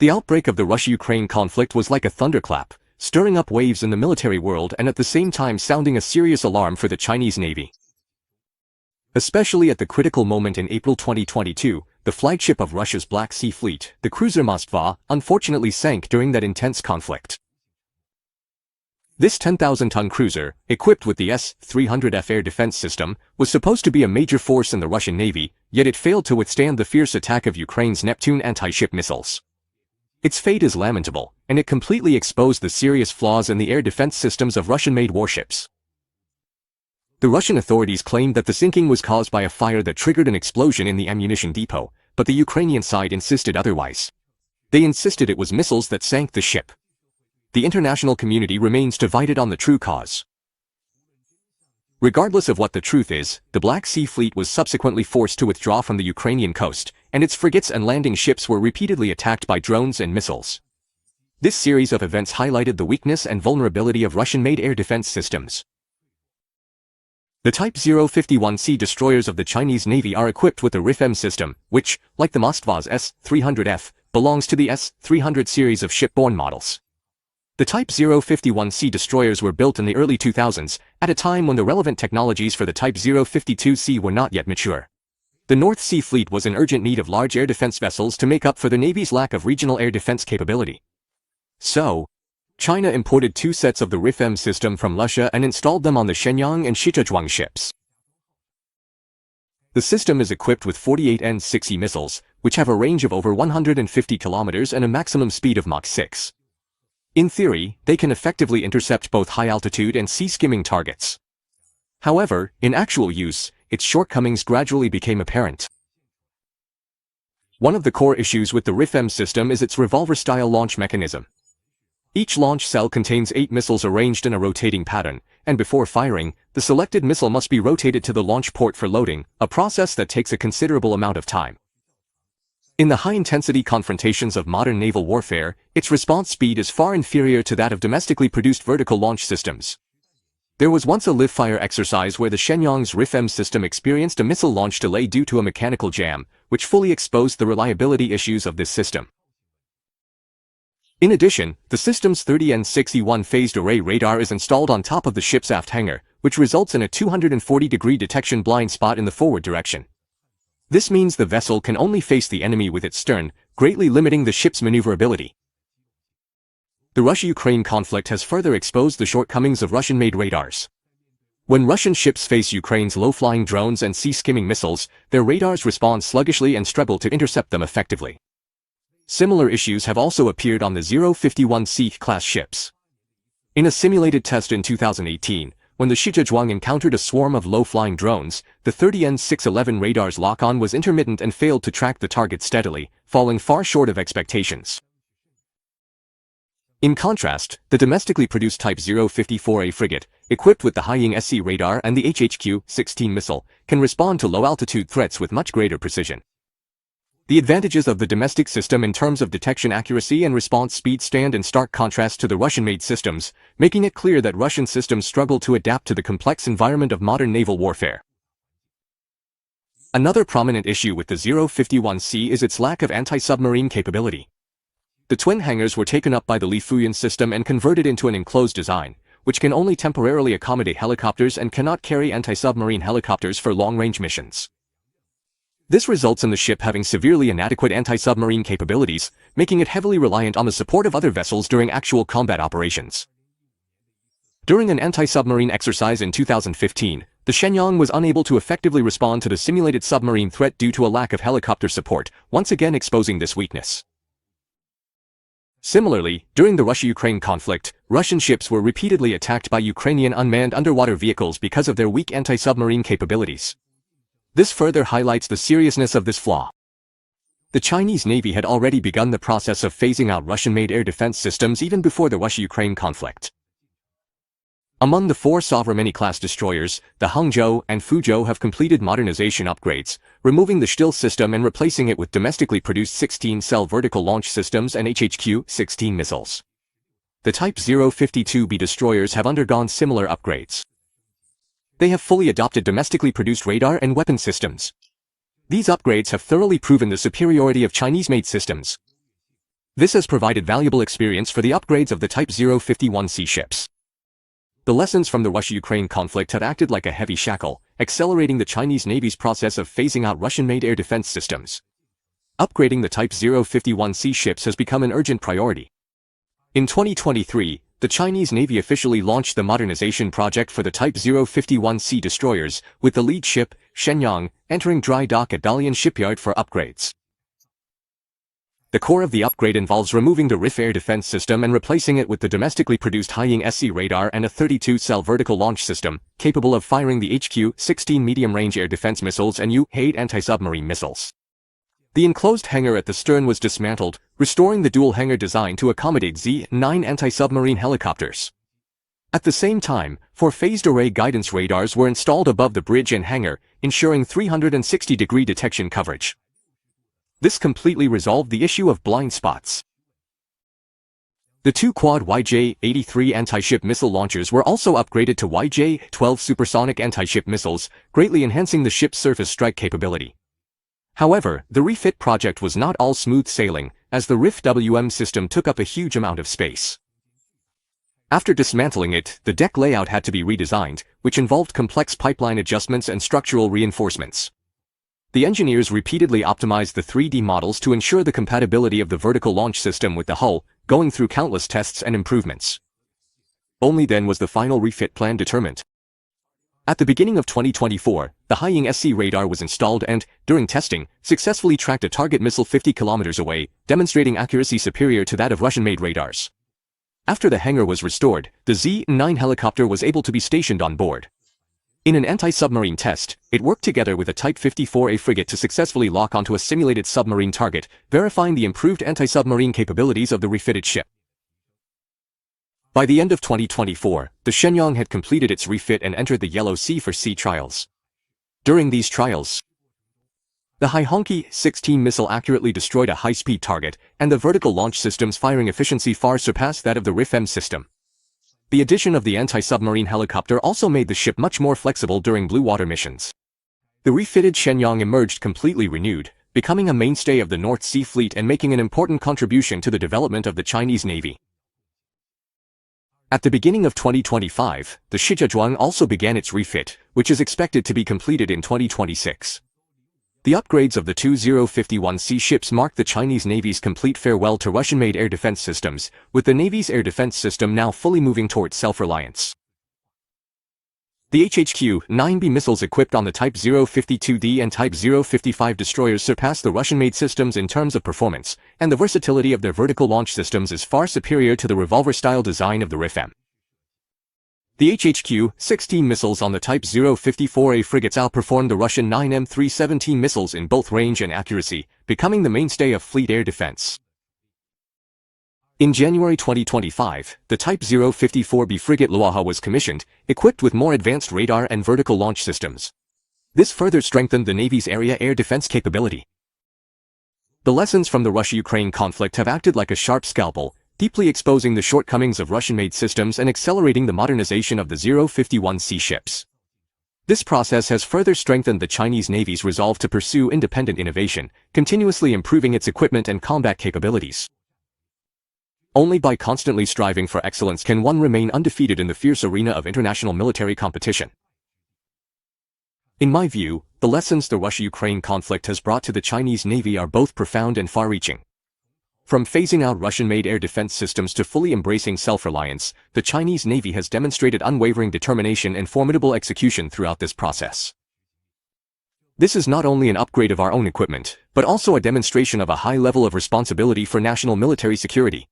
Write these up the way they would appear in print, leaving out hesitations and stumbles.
The outbreak of the Russia-Ukraine conflict was like a thunderclap, stirring up waves in the military world and at the same time sounding a serious alarm for the Chinese Navy. Especially at the critical moment in April 2022, the flagship of Russia's Black Sea Fleet, the cruiser Moskva, unfortunately sank during that intense conflict. This 10,000-ton cruiser, equipped with the S-300F air defense system, was supposed to be a major force in the Russian Navy, yet it failed to withstand the fierce attack of Ukraine's Neptune anti-ship missiles. Its fate is lamentable, and it completely exposed the serious flaws in the air defense systems of Russian-made warships. The Russian authorities claimed that the sinking was caused by a fire that triggered an explosion in the ammunition depot, but the Ukrainian side insisted otherwise. They insisted it was missiles that sank the ship. The international community remains divided on the true cause. Regardless of what the truth is, the Black Sea Fleet was subsequently forced to withdraw from the Ukrainian coast, and its frigates and landing ships were repeatedly attacked by drones and missiles. This series of events highlighted the weakness and vulnerability of Russian-made air defense systems. The Type 051C destroyers of the Chinese Navy are equipped with the RIF-M system, which, like the Moskva's S-300F, belongs to the S-300 series of shipborne models. The Type 051C destroyers were built in the early 2000s, at a time when the relevant technologies for the Type 052C were not yet mature. The North Sea Fleet was in urgent need of large air defense vessels to make up for the Navy's lack of regional air defense capability. So, China imported 2 sets of the RIF-M system from Russia and installed them on the Shenyang and Shijiazhuang ships. The system is equipped with 48 N-60 missiles, which have a range of over 150 kilometers and a maximum speed of Mach 6. In theory, they can effectively intercept both high-altitude and sea-skimming targets. However, in actual use, its shortcomings gradually became apparent. One of the core issues with the RIF-M system is its revolver-style launch mechanism. Each launch cell contains 8 missiles arranged in a rotating pattern, and before firing, the selected missile must be rotated to the launch port for loading, a process that takes a considerable amount of time. In the high-intensity confrontations of modern naval warfare, its response speed is far inferior to that of domestically produced vertical launch systems. There was once a live-fire exercise where the Shenyang's RIF-M system experienced a missile launch delay due to a mechanical jam, which fully exposed the reliability issues of this system. In addition, the system's 30N61 phased array radar is installed on top of the ship's aft hangar, which results in a 240-degree detection blind spot in the forward direction. This means the vessel can only face the enemy with its stern, greatly limiting the ship's maneuverability. The Russia-Ukraine conflict has further exposed the shortcomings of Russian-made radars. When Russian ships face Ukraine's low-flying drones and sea-skimming missiles, their radars respond sluggishly and struggle to intercept them effectively. Similar issues have also appeared on the 051C class ships. In a simulated test in 2018, when the Shijiazhuang encountered a swarm of low-flying drones, the 30N611 radar's lock-on was intermittent and failed to track the target steadily, falling far short of expectations. In contrast, the domestically produced Type 054A frigate, equipped with the Haiying SC radar and the HHQ-16 missile, can respond to low-altitude threats with much greater precision. The advantages of the domestic system in terms of detection accuracy and response speed stand in stark contrast to the Russian-made systems, making it clear that Russian systems struggle to adapt to the complex environment of modern naval warfare. Another prominent issue with the 051C is its lack of anti-submarine capability. The twin hangars were taken up by the Li Fuyan system and converted into an enclosed design, which can only temporarily accommodate helicopters and cannot carry anti-submarine helicopters for long-range missions. This results in the ship having severely inadequate anti-submarine capabilities, making it heavily reliant on the support of other vessels during actual combat operations. During an anti-submarine exercise in 2015, the Shenyang was unable to effectively respond to the simulated submarine threat due to a lack of helicopter support, once again exposing this weakness. Similarly, during the Russia-Ukraine conflict, Russian ships were repeatedly attacked by Ukrainian unmanned underwater vehicles because of their weak anti-submarine capabilities. This further highlights the seriousness of this flaw. The Chinese Navy had already begun the process of phasing out Russian-made air defense systems even before the Russia-Ukraine conflict. Among the 4 Sovereignty-class destroyers, the Hangzhou and Fuzhou have completed modernization upgrades, removing the Stihl system and replacing it with domestically produced 16-cell vertical launch systems and HHQ-16 missiles. The Type 052B destroyers have undergone similar upgrades. They have fully adopted domestically produced radar and weapon systems. These upgrades have thoroughly proven the superiority of Chinese-made systems. This has provided valuable experience for the upgrades of the Type 051C ships. The lessons from the Russia-Ukraine conflict have acted like a heavy shackle, accelerating the Chinese Navy's process of phasing out Russian-made air defense systems. Upgrading the Type 051C ships has become an urgent priority. In 2023, the Chinese Navy officially launched the modernization project for the Type 051C destroyers, with the lead ship, Shenyang, entering dry dock at Dalian shipyard for upgrades. The core of the upgrade involves removing the RIF air defense system and replacing it with the domestically produced Haiying SC radar and a 32-cell vertical launch system, capable of firing the HQ-16 medium-range air defense missiles and U-8 anti-submarine missiles. The enclosed hangar at the stern was dismantled, restoring the dual hangar design to accommodate Z-9 anti-submarine helicopters. At the same time, 4 phased array guidance radars were installed above the bridge and hangar, ensuring 360-degree detection coverage. This completely resolved the issue of blind spots. The 2 quad YJ-83 anti-ship missile launchers were also upgraded to YJ-12 supersonic anti-ship missiles, greatly enhancing the ship's surface strike capability. However, the refit project was not all smooth sailing, as the RIF-WM system took up a huge amount of space. After dismantling it, the deck layout had to be redesigned, which involved complex pipeline adjustments and structural reinforcements. The engineers repeatedly optimized the 3D models to ensure the compatibility of the vertical launch system with the hull, going through countless tests and improvements. Only then was the final refit plan determined. At the beginning of 2024, the Haiying SC radar was installed and, during testing, successfully tracked a target missile 50 kilometers away, demonstrating accuracy superior to that of Russian-made radars. After the hangar was restored, the Z-9 helicopter was able to be stationed on board. In an anti-submarine test, it worked together with a Type 54A frigate to successfully lock onto a simulated submarine target, verifying the improved anti-submarine capabilities of the refitted ship. By the end of 2024, the Shenyang had completed its refit and entered the Yellow Sea for sea trials. During these trials, the Haiying-16 missile accurately destroyed a high-speed target, and the vertical launch system's firing efficiency far surpassed that of the RIF-M system. The addition of the anti-submarine helicopter also made the ship much more flexible during blue water missions. The refitted Shenyang emerged completely renewed, becoming a mainstay of the North Sea Fleet and making an important contribution to the development of the Chinese Navy. At the beginning of 2025, the Shijiazhuang also began its refit, which is expected to be completed in 2026. The upgrades of the 2051C ships mark the Chinese Navy's complete farewell to Russian-made air defense systems, with the Navy's air defense system now fully moving towards self-reliance. The HHQ-9B missiles equipped on the Type 052D and Type 055 destroyers surpass the Russian-made systems in terms of performance, and the versatility of their vertical launch systems is far superior to the revolver-style design of the RIF-M. The HHQ-16 missiles on the Type 054A frigates outperformed the Russian 9M317 missiles in both range and accuracy, becoming the mainstay of fleet air defense. In January 2025, the Type 054B frigate Luaha was commissioned, equipped with more advanced radar and vertical launch systems. This further strengthened the Navy's area air defense capability. The lessons from the Russia-Ukraine conflict have acted like a sharp scalpel, deeply exposing the shortcomings of Russian-made systems and accelerating the modernization of the 051C ships. This process has further strengthened the Chinese Navy's resolve to pursue independent innovation, continuously improving its equipment and combat capabilities. Only by constantly striving for excellence can one remain undefeated in the fierce arena of international military competition. In my view, the lessons the Russia-Ukraine conflict has brought to the Chinese Navy are both profound and far-reaching. From phasing out Russian-made air defense systems to fully embracing self-reliance, the Chinese Navy has demonstrated unwavering determination and formidable execution throughout this process. This is not only an upgrade of our own equipment, but also a demonstration of a high level of responsibility for national military security.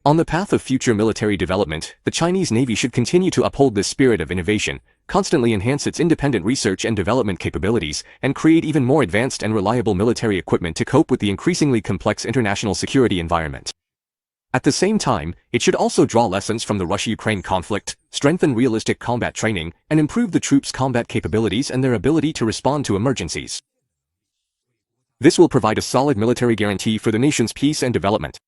On the path of future military development, the Chinese Navy should continue to uphold this spirit of innovation, constantly enhance its independent research and development capabilities, and create even more advanced and reliable military equipment to cope with the increasingly complex international security environment. At the same time, it should also draw lessons from the Russia-Ukraine conflict, strengthen realistic combat training, and improve the troops' combat capabilities and their ability to respond to emergencies. This will provide a solid military guarantee for the nation's peace and development.